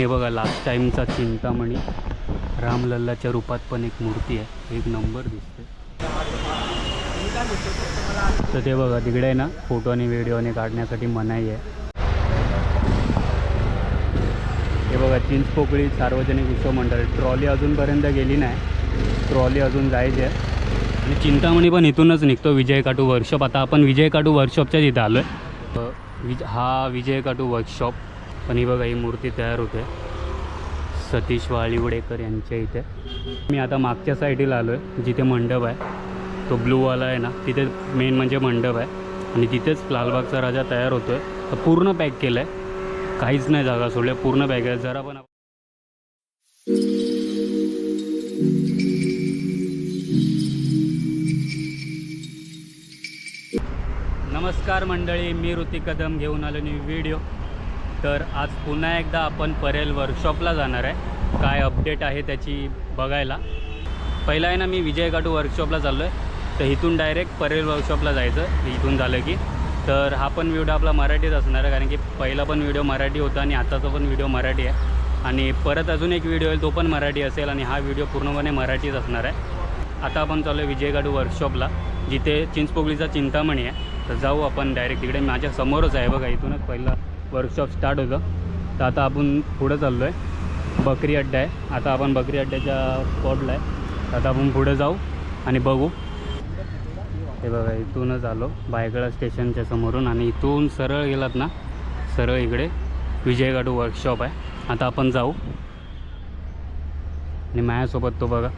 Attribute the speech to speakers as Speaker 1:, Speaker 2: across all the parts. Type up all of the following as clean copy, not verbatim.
Speaker 1: हे बघा लास्ट टाईमचा चिंतामणी रामलल्लाच्या रूपात पण एक मूर्ती आहे, एक नंबर दिसते. तर ते बघा तिकडे आहे ना, फोटो आणि व्हिडिओने काढण्यासाठी मनाई आहे. हे बघा चिंचपोकळी सार्वजनिक उत्सव मंडळ. ट्रॉली अजूनपर्यंत गेली नाही, ट्रॉली अजून जायची आहे. आणि चिंतामणी पण इथूनच निघतो, विजय काटू वर्कशॉप. आता आपण विजय काटू वर्कशॉपच्याच इथं आलो आहे. हा विजय काटू वर्कशॉप. पण ही बघा ही मूर्ती तयार होते सतीश वाळीवडेकर यांच्या इथे. मी आता मागच्या साईडला आलो आहे, जिथे मंडप आहे तो ब्लूवाला आहे ना, तिथे मेन म्हणजे मंडप आहे. आणि तिथेच लालबागचा राजा तयार होतो आहे. तर पूर्ण पॅक केलं आहे, काहीच नाही जागा सोडल्या, पूर्ण पॅक आहे. जरा पण नमस्कार मंडळी, मी ऋतिक कदम घेऊन आलो न्यू व्हिडिओ. तर आज पुन्हा एकदा आपण परेल वर्कशॉपला जाणार आहे. काय अपडेट आहे त्याची बघायला. पहिला आहे ना, मी विजय काटू वर्कशॉपला चाललो आहे. तर इथून डायरेक्ट परेल वर्कशॉपला जायचं इथून झालं की. तर हा पण व्हिडिओ आपला मराठीत असणार आहे, कारण की पहिला पण व्हिडिओ मराठी होता आणि आताचा पण व्हिडिओ मराठी आहे. आणि परत अजून एक व्हिडिओ येईल तो पण मराठी असेल, आणि हा व्हिडिओ पूर्णपणे मराठीच असणार आहे. आता आपण चालू आहे विजय काटू वर्कशॉपला, जिथे चिंचपोकळीचा चिंतामणी आहे. तर जाऊ आपण डायरेक्ट तिकडे. माझ्या समोरच आहे बघा, इथूनच पहिला वर्कशॉप स्टार्ट होतं. तर आता आपण पुढं चाललो आहे, बकरी अड्डा आहे. आता आपण बकरी अड्ड्याच्या स्पॉटला आहे. आता आपण पुढं जाऊ आणि बघू. हे बघा इथूनच आलो भायखळा स्टेशनच्या समोरून, आणि इथून सरळ गेलात ना, सरळ इकडे विजय काटू वर्कशॉप आहे. आता आपण जाऊ. आणि माझ्यासोबत तो बघा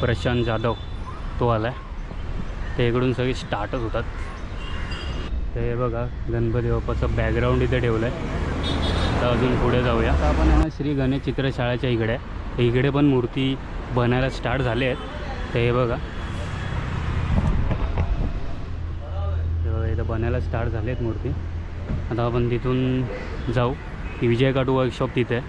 Speaker 1: प्रशांत जाधव, तो आला आहे. ते इकडून सगळे स्टार्टच होतात. ते बघा गणपती बाप्पाचं बॅकग्राऊंड इथे ठेवलं आहे. तर अजून पुढे जाऊया. आता आपण आहे ना श्री गणेश चित्रशाळेच्या इकडे आहे. इकडे पण मूर्ती बनायला स्टार्ट झाले आहेत. ते हे बघा इथं बनायला स्टार्ट झाले आहेत मूर्ती. आता आपण तिथून जाऊ. की विजय काटू वर्कशॉप तिथे आहे.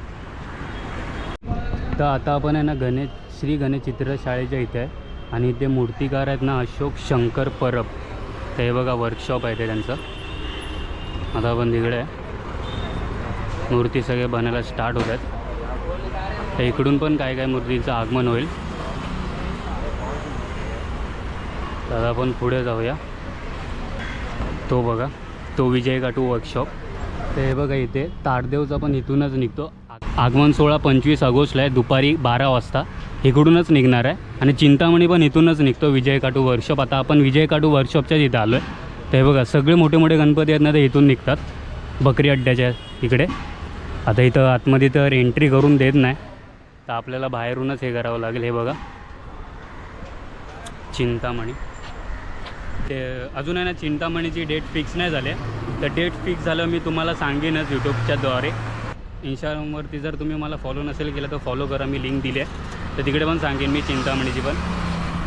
Speaker 1: तर आता आपण आहे ना श्री गणेश चित्रशाळेच्या इथे आहे. आणि ते मूर्तिकार आहेत ना अशोक शंकर परब. ते बघा वर्कशॉप आहे ते त्यांचं. आता आपण तिकडे आहे. मूर्ती सगळे बनायला स्टार्ट होत आहेत. तर इकडून पण काय काय मूर्तीचं आगमन होईल. तर आपण पुढे जाऊया. तो बघा तो विजय काटू वर्कशॉप. ते बघा इथे ताडदेवचा पण इथूनच निघतो. आगमन सोहळा 25 ऑगस्टला आहे, दुपारी 12 वाजता इकडूनच निघणार आहे. आणि चिंतामणी पण इथूनच निघतो विजय काटू वर्कशॉप. आता आपण विजय काटू वर्कशॉपच्याच इथं आलो आहे. ते बघा सगळे मोठे मोठे गणपती आहेत ना, ते इथून निघतात बकरी अड्ड्याच्या इकडे. आता इथं आतमध्ये तर एंट्री करून देत नाही, तर आपल्याला बाहेरूनच हे करावं लागेल. हे बघा चिंतामणी. ते अजून आहे ना, चिंतामणीची डेट फिक्स नाही झाली. तर डेट फिक्स झालं मी तुम्हाला सांगेनच यूट्यूबच्याद्वारे. इंस्टाग्रामवरती जर तुम्ही मला फॉलो नसेल केलं तर फॉलो करा, मी लिंक दिली आहे. तर तिकडे पण सांगेन मी चिंतामणीची पण.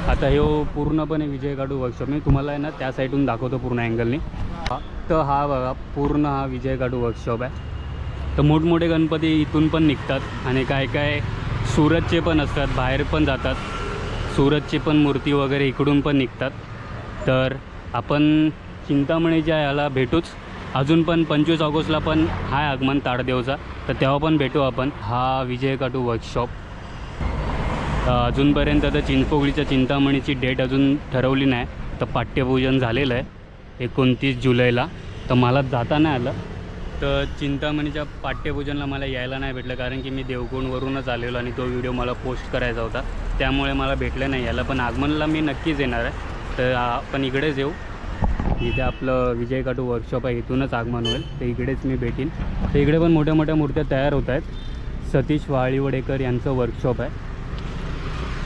Speaker 1: आता हे पूर्णपणे विजय काटू वर्कशॉप मी तुम्हाला आहे ना त्या साईडून दाखवतो पूर्ण अँगलनी. तर हा बघा पूर्ण हा विजय काटू वर्कशॉप आहे. तर मोठमोठे गणपती इथून पण निघतात, आणि काय काय सुरतचे पण असतात, बाहेर पण जातात. सुरतची पण मूर्ती वगैरे इकडून पण निघतात. तर आपण चिंतामणीच्या याला भेटूच. अजून पण 25 ऑगस्टला पण हाय आगमन ताडदेवचा, तर तेव्हा पण भेटू आपण. हा विजय काटू वर्कशॉप. अजूनपर्यंत तर चिंचपोकळीच्या चिंतामणीची डेट अजून ठरवली नाही. तर पाठ्यपूजन झालेलं आहे 29 जुलैला. तर मला जाता नाही आलं. तर चिंतामणीच्या पाठ्यपूजनला मला यायला नाही भेटलं, कारण की मी देवकोणवरूनच आलेलो आणि तो व्हिडिओ मला पोस्ट करायचा होता, त्यामुळे मला भेटलं नाही यायला. पण आगमनला मी नक्कीच येणार आहे. तर आपण इकडेच येऊ, जिथे आपलं विजय काटू वर्कशॉप आहे, इथूनच आगमन होईल. तर इकडेच मी भेटीन. तर इकडे पण मोठ्या मोठ्या मूर्त्या तयार होत आहेत. सतीश वाळीवडेकर यांचं वर्कशॉप आहे.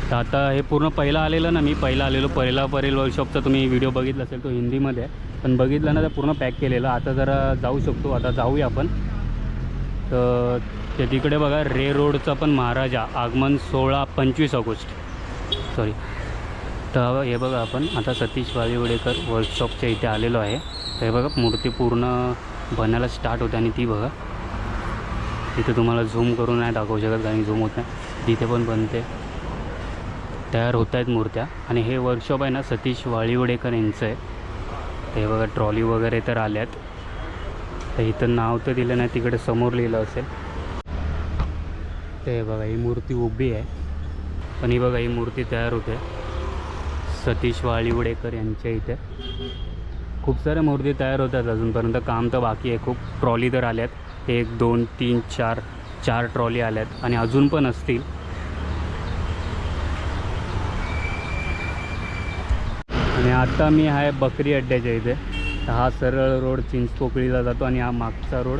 Speaker 1: तर आता हे पूर्ण पहिला आलेलं ना, मी पहिला आलेलो परेल वर्कशॉपचा तुम्ही व्हिडिओ बघितला असेल, तो हिंदीमध्ये आहे. पण बघितलं ना तर पूर्ण पॅक केलेलं. आता जरा जाऊ शकतो, आता जाऊया आपण. तर ते तिकडे बघा रे रोडचा पण महाराजा आगमन सोहळा 25 ऑगस्ट सॉरी. तर हे बघा आपण आता सतीश वाळीवडेकर वर्कशॉपच्या इथे आलेलो आहे. तर हे बघा मूर्ती पूर्ण बनायला स्टार्ट होते. आणि ती बघा तिथे तुम्हाला झूम करून नाही दाखवू शकत, कारण झूम होत नाही. तिथे पण बनते, तयार होत आहेत मूर्त्या. आणि हे वर्कशॉप आहे ना सतीश वाळीवडेकर यांचं आहे. ते बघा ट्रॉली वगैरे तर आल्यात. तर इथं नाव तर दिलं नाही, तिकडे समोर लिहिलं असेल. ते बघा ही मूर्ती उभी आहे, पण ही बघा ही मूर्ती तयार होते सतीश वाळिवडेकर यांच्या इथे. खूप साऱ्या मूर्ती तयार होतात अजूनपर्यंत, काम तर बाकी आहे खूप. ट्रॉली तर आल्यात, 1 2 3 4 ट्रॉली आल्यात आणि अजून पण असतील. आणि आता मी आहे बकरी अड्ड्याच्या इथे. हा सरळ रोड चिंचपोकळीला जातो आणि हा मागचा रोड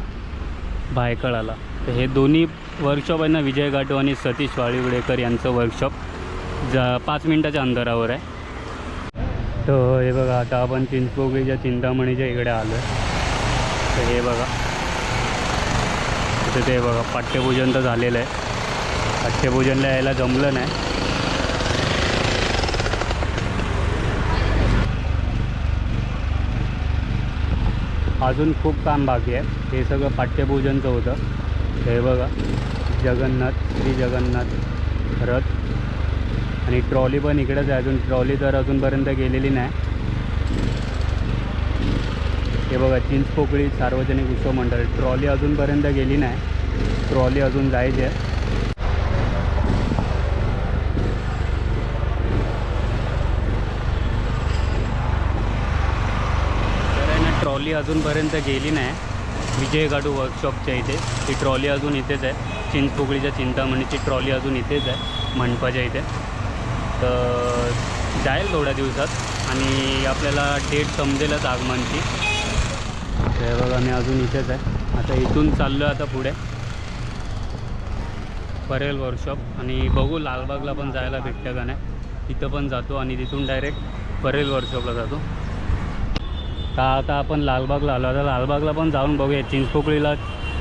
Speaker 1: भायखळाला. तर हे दोन्ही वर्कशॉप आहे ना, विजय गाटो आणि सतीश वाळिवडेकर यांचं वर्कशॉप 5 मिनटाच्या अंतरावर आहे. तर हे बघा आता आपण चिंचपोकळीच्या चिंतामणीच्या इकडे आलो आहे. तर हे बघा तिथे ते बघा पाठ्यपूजन तर झालेलं आहे. पाठ्यपूजनला यायला जमलं नाही. अजून खूप काम बाकी आहे. हे सगळं पाठ्यपूजनचं होतं. हे बघा श्री जगन्नाथ रथ आणि ट्रॉली पण इकडेच आहे. अजून ट्रॉली तर अजूनपर्यंत गेलेली नाही. हे बघा चिंचपोकळी सार्वजनिक उत्सव मंडळ, ट्रॉली अजूनपर्यंत गेली नाही. ट्रॉली अजून जायची आहे. तर आहे ना, ट्रॉली अजूनपर्यंत गेली नाही विजय गाडू वर्कशॉपच्या इथे. ती ट्रॉली अजून इथेच आहे. चिंचपोकळीच्या चिंतामणीची ट्रॉली अजून इथेच आहे मंडपाच्या इथे. तर जाईल थोड्या दिवसात आणि आपल्याला डेट समजेलच आगमनची. हे बघा मी अजून इथेच आहे. आता इथून चाललो आहे आता पुढे परेल वर्कशॉप आणि बघू लालबागला पण जायला भेटतं का नाही. तिथं पण जातो आणि तिथून डायरेक्ट परेल वर्कशॉपला जातो. तर आता आपण लालबागला आलो. आता लालबागला पण जाऊन बघूया.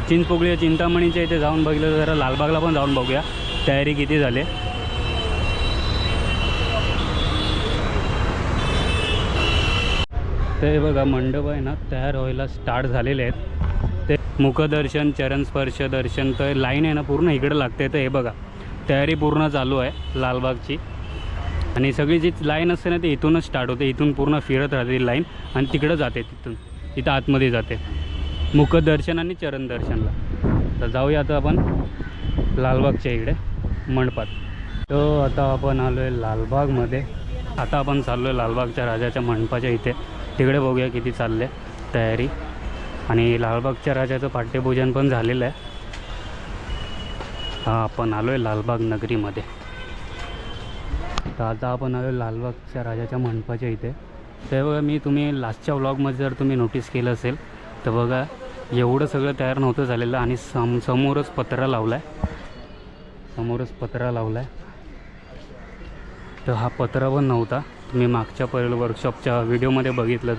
Speaker 1: चिंचपोकळीच्या चिंतामणीच्या इथे जाऊन बघितलं तर जरा लालबागला पण जाऊन बघूया तयारी किती झाली. तर हे बघा मंडप आहे ना तयार व्हायला स्टार्ट झालेले आहेत. ते मुखदर्शन चरणस्पर्श दर्शन तर लाईन आहे ना पूर्ण इकडे लागते. तर हे बघा तयारी पूर्ण चालू आहे लालबागची. आणि सगळी जी लाईन असते ना ती इथूनच स्टार्ट होते. इथून पूर्ण फिरत राहते लाईन आणि तिकडं जाते. तिथं आतमध्ये जाते मुखदर्शन आणि चरणदर्शनला. तर जाऊया आता आपण लालबागच्या इकडे मंडपात. तर आता आपण आलो आहे लालबागमध्ये. आता आपण चाललो आहे लालबागच्या राजाच्या मंडपाच्या इथे. तिकडे बघूया किती चालले तयारी. आणि लालबागच्या राजाचं पाठ्यपूजन पण झालेलं आहे. हा आपण आलो आहे लालबाग नगरीमध्ये. तर आता आपण आलो लालबागच्या राजाच्या मंडपाच्या इथे. तर बघा तुम्ही लास्टच्या व्लॉगमध्ये जर तुम्ही नोटीस केलं असेल तर बघा एवढं सगळं तयार नव्हतं झालेलं आणि समोरच पत्रा लावला आहे. तर हा पत्रा पण नव्हता. तुम्ही मागच्या परेल वर्कशॉपच्या व्हिडिओमध्ये बघितलं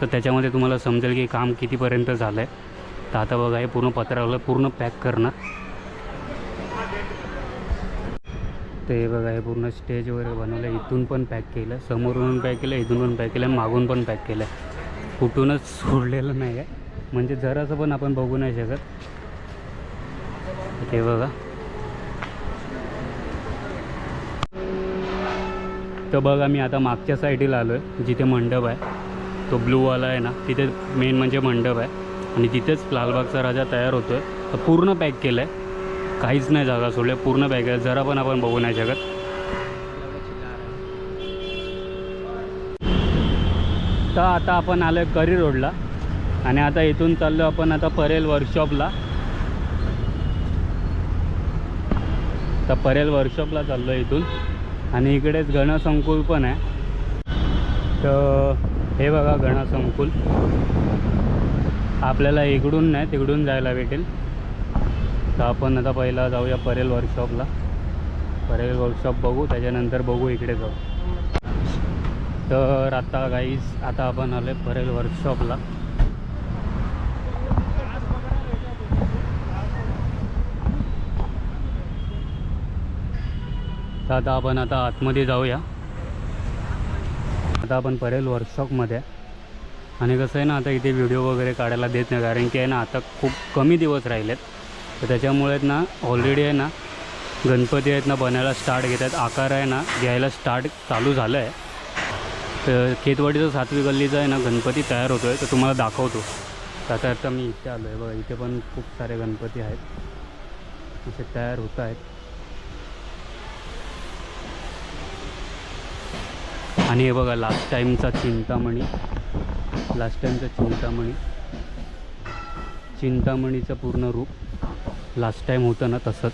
Speaker 1: तर त्याच्यामध्ये तुम्हाला समजेल की काम कितीपर्यंत झालं आहे. तर आता बघा हे पूर्ण पत्राला पूर्ण पॅक करणार. ते बघा हे पूर्ण स्टेज वगैरे बनवलं. इथून पण पॅक केलं, समोरून पॅक केलं, इथून पण पॅक केलं, मागून पण पॅक केलं. कुठूनच सोडलेलं नाही आहे, म्हणजे जरासं पण आपण बघू नाही शकत. ते बघा. तर बघा मी आता मागच्या साईडला आलो आहे जिथे मंडप आहे. तो ब्लूवाला आहे ना तिथे मेन म्हणजे मंडप आहे आणि तिथेच लालबागचा राजा तयार होतो आहे. तर पूर्ण पॅक केलं आहे, काहीच नाही जागा सोडल्या, पूर्ण पॅक आहे, जरा पण आपण बघू नाही शकत. तर आता आपण आलो आहे करी रोडला आणि आता इथून चाललो आपण आता परेल वर्कशॉपला. तर परेल वर्कशॉपला चाललो आहे इथून. आणि इकडेच गणसंकुल पण आहे. तर हे बघा गणसंकुल. आपल्याला इकडून नाही तिकडून जायला भेटेल. तर आपण आता पहिला जाऊया परेल वर्कशॉपला. परेल वर्कशॉप बघू, त्याच्यानंतर बघू इकडे जाऊ. तर आता गाईज आता आपण आलो आहे परेल वर्कशॉपला. तर आता आपण आतमध्ये जाऊया. आता आपण परेल वर्कशॉपमध्ये आणि कसं आहे ना आता इथे व्हिडिओ वगैरे काढायला देत नाही, कारण की आहे ना आता खूप कमी दिवस राहिलेत. तर त्याच्यामुळे ना ऑलरेडी आहे ना गणपती आहेत ना बनायला स्टार्ट घेत आहेत. आकार आहे ना घ्यायला चालू झालं आहे. तर केतवाडीचं 7वी गल्लीचा आहे ना गणपती तयार होतो आहे, तर तुम्हाला दाखवतो. आता मी इथे आलो आहे बघा. इथे पण खूप सारे गणपती आहेत. असे तयार होत आहेत. आणि हे बघा लास्ट टाईमचा चिंतामणी, चिंतामणीचं पूर्ण रूप लास्ट टाईम होतं ना तसंच.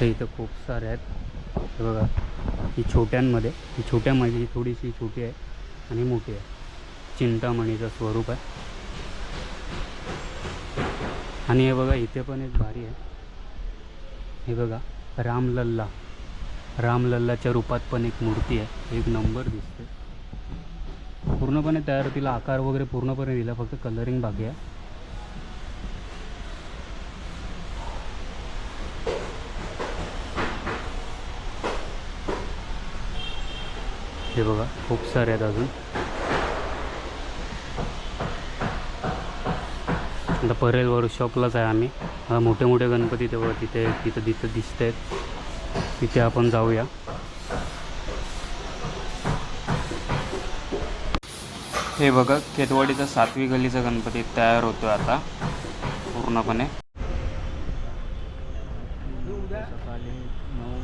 Speaker 1: ते इथं खूप सारे आहेत. हे बघा ही छोट्यांमध्ये, ही छोट्यामध्ये ही थोडीशी छोटी आहे आणि मोठी आहे. चिंतामणीचं स्वरूप आहे. आणि हे बघा इथे पण एक भारी आहे. हे बघा रामलल्लाच्या रूपात पण एक मूर्ती आहे. एक नंबर दिसते. पूर्णपणे तयार, तिला आकार वगैरे पूर्णपणे दिला, फक्त कलरिंग बाकी आहे. हे बघा खूप सारे आहेत अजून. आता परेल वर्कशॉपलाच आहे आम्ही. मोठे मोठे गणपती तेव्हा तिथं दिसत आहेत. तिथे आपण जाऊया. हे बघा केतवाडीचा 7वी गल्लीचा गणपती तयार होतो आता पूर्णपणे. सकाळी 9.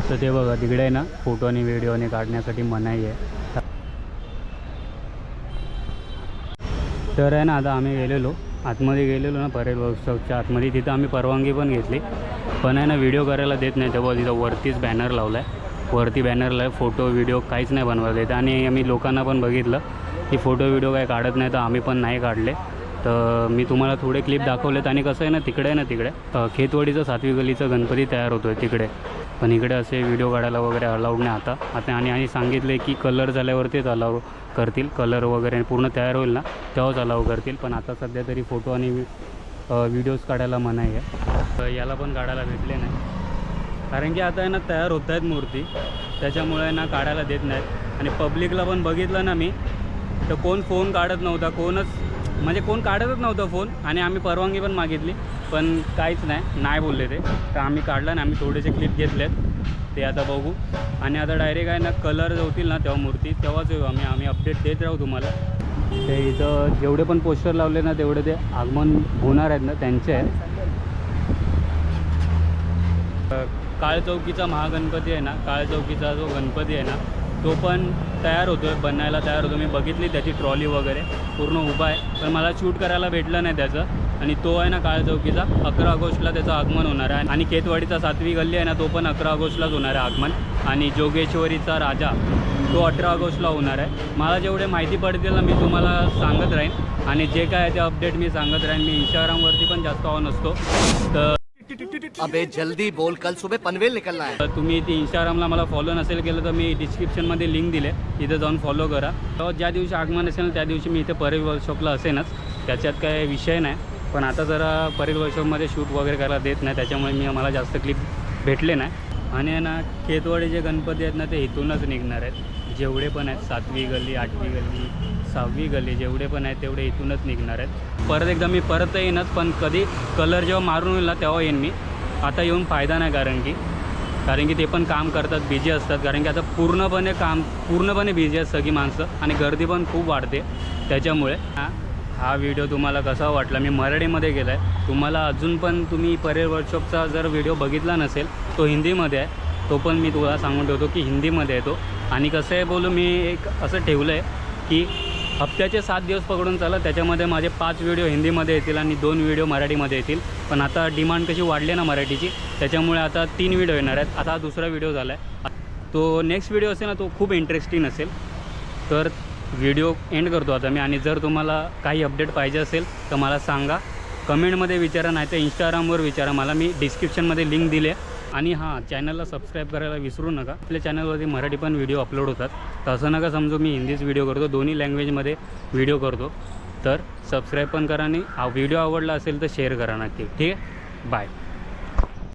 Speaker 1: तर ते बघा तिकडे आहे ना फोटो आणि व्हिडिओने काढण्यासाठी मनाई आहे. तर आहे ना आता आम्ही आतमध्ये गेलेलो ना परेल वर्कशॉपच्या आतमध्ये. तिथं आम्ही परवानगी पण घेतली, पण आहे ना व्हिडिओ करायला देत नाही. तेव्हा तिथं वरतीच बॅनर लावला आहे. वरती बॅनरला आहे फोटो व्हिडिओ काहीच नाही बनवायला देत. आणि आम्ही लोकांना पण बघितलं की फोटो व्हिडिओ काही काढत नाही, तर आम्ही पण नाही काढले. तर मी तुम्हाला थोडे क्लिप दाखवलेत. आणि कसं आहे ना तिकडे खेतवाडीचं 7वी गल्लीचं गणपती तयार होतो आहे तिकडे. पण इकडे असे व्हिडिओ काढायला वगैरे अलाउड नाही आता. आणि सांगितले की कलर झाल्यावरतीच अलाउ करतील. कलर वगैरे पूर्ण तयार होईल ना तेव्हाच अलाउ करतील. पण आता सध्या तरी फोटो आणि व्हिडिओज काढायला मनाई आहे. तर याला पण काढायला भेटले नाही, कारण की आता आहे ना तयार होत आहेत मूर्ती, त्याच्यामुळे ना काढायला देत नाहीत. आणि पब्लिकला पण बघितलं ना मी, तर कोण फोन काढत नव्हता, कोण काढतच नव्हतं फोन. आणि आम्ही परवानगी पण मागितली, पण काहीच नाही बोलले ते. तर आम्ही काढला नाही. आम्ही थोडेसे क्लिप घेतलेत, ते आता बघू. आणि आता डायरेक्ट आहे ना कलर होतील ना तेव्हा मूर्ती तेव्हाच येऊ आम्ही अपडेट देत राहू तुम्हाला. ते इथं जेवढे पण पोस्टर लावले ना तेवढे ते आगमन होणार आहेत ना त्यांचे आहे. काळचौकीचा महागणपती आहे ना, काळचौकीचा जो गणपती आहे ना तो पण तयार होतो आहे, बनायला तयार होतो. मी बघितली त्याची ट्रॉली वगैरे पूर्ण उभा आहे, पण मला शूट करायला भेटलं नाही त्याचं. आणि तो आहे ना काळचौकीचा 11 ऑगस्टला त्याचं आगमन होणार आहे. आणि केतवाडीचा 7वी गल्ली आहे ना तो पण 11 ऑगस्टलाच होणार आहे आगमन. आणि जोगेश्वरीचा राजा तो 18 ऑगस्टला होणार आहे. मला जेवढे माहिती पडतील ना मी तुम्हाला सांगत राहीन. आणि जे काय आहे ते अपडेट मी सांगत राहीन. मी इंस्टाग्रामवरती पण जास्त ऑन असतो. तर
Speaker 2: अबे जल्दी बोल, कल सुबह पनवेल निकलना है.
Speaker 1: तुम्ही ती इंस्टाग्रामला मला फॉलो नसेल केलं तर मी डिस्क्रिप्शनमध्ये लिंक दिले, तिथं जाऊन फॉलो करा. तर ज्या दिवशी आगमन असेल त्या दिवशी मी इथे परेल वर्कशॉपला असेनच, त्याच्यात काय विषय नाही. पण आता जरा परेल वर्कशॉपमध्ये शूट वगैरे करायला देत नाही, त्याच्यामुळे मला जास्त क्लिप भेटले नाही. आणि ना केतवाडी जे गणपती आहेत ना ते इथूनच निघणार आहेत. जेवढे पण आहेत 7वी गल्ली, 8वी गल्ली, 6वी गल्ली जेवढे पण आहेत तेवढे इथूनच निघणार आहेत. परत एकदा मी परत येईनच, पण कधी कलर जेव्हा मारून होईल ना तेव्हा येईन मी. आता येऊन फायदा नाही, कारण की ते पण काम करतात, बिझी असतात. कारण की आता पूर्णपणे बिझी आहेत सगळी माणसं आणि गर्दी पण खूप वाढते. त्याच्यामुळे हा व्हिडिओ तुम्हाला कसा वाटला, मी मराठीमध्ये केला आहे. तुम्हाला अजून पण तुम्ही परेल वर्कशॉपचा जर व्हिडिओ बघितला नसेल तो हिंदीमध्ये आहे, तो पण मी तुम्हाला सांगून ठेवतो की हिंदीमध्ये आहे तो. आणि कसं आहे बोलू, मी एक असं ठेवलं आहे की हप्त्याचे 7 दिवस पकडून चालत, त्याच्यामध्ये माझे 5 व्हिडिओ हिंदीमध्ये येतील आणि 2 व्हिडिओ मराठीमध्ये येतील. पण आता डिमांड कशी वाढली ना मराठीची, त्याच्यामुळे आता 3 व्हिडिओ येणार आहेत. आता हा दुसरा व्हिडिओ झाला आहे. तो नेक्स्ट व्हिडिओ असेल ना तो खूप इंटरेस्टिंग असेल. तर व्हिडिओ एंड करतो आता मी. आणि जर तुम्हाला काही अपडेट पाहिजे असेल तर मला सांगा, कमेंटमध्ये विचारा, नाही तर इंस्टाग्रामवर विचारा मला. मी डिस्क्रिप्शनमध्ये लिंक दिले. आणि हां, चॅनलला सबस्क्राईब करायला विसरू नका. आपल्या चॅनलवरती मराठी पण व्हिडिओ अपलोड होतात, तर असं नका समजू मी हिंदीच व्हिडिओ करतो, दोन्ही लँग्वेजमध्ये व्हिडिओ करतो. तर सबस्क्राईब पण करा आणि व्हिडिओ आवडला असेल तर शेअर करा नक्की. ठीक आहे, बाय.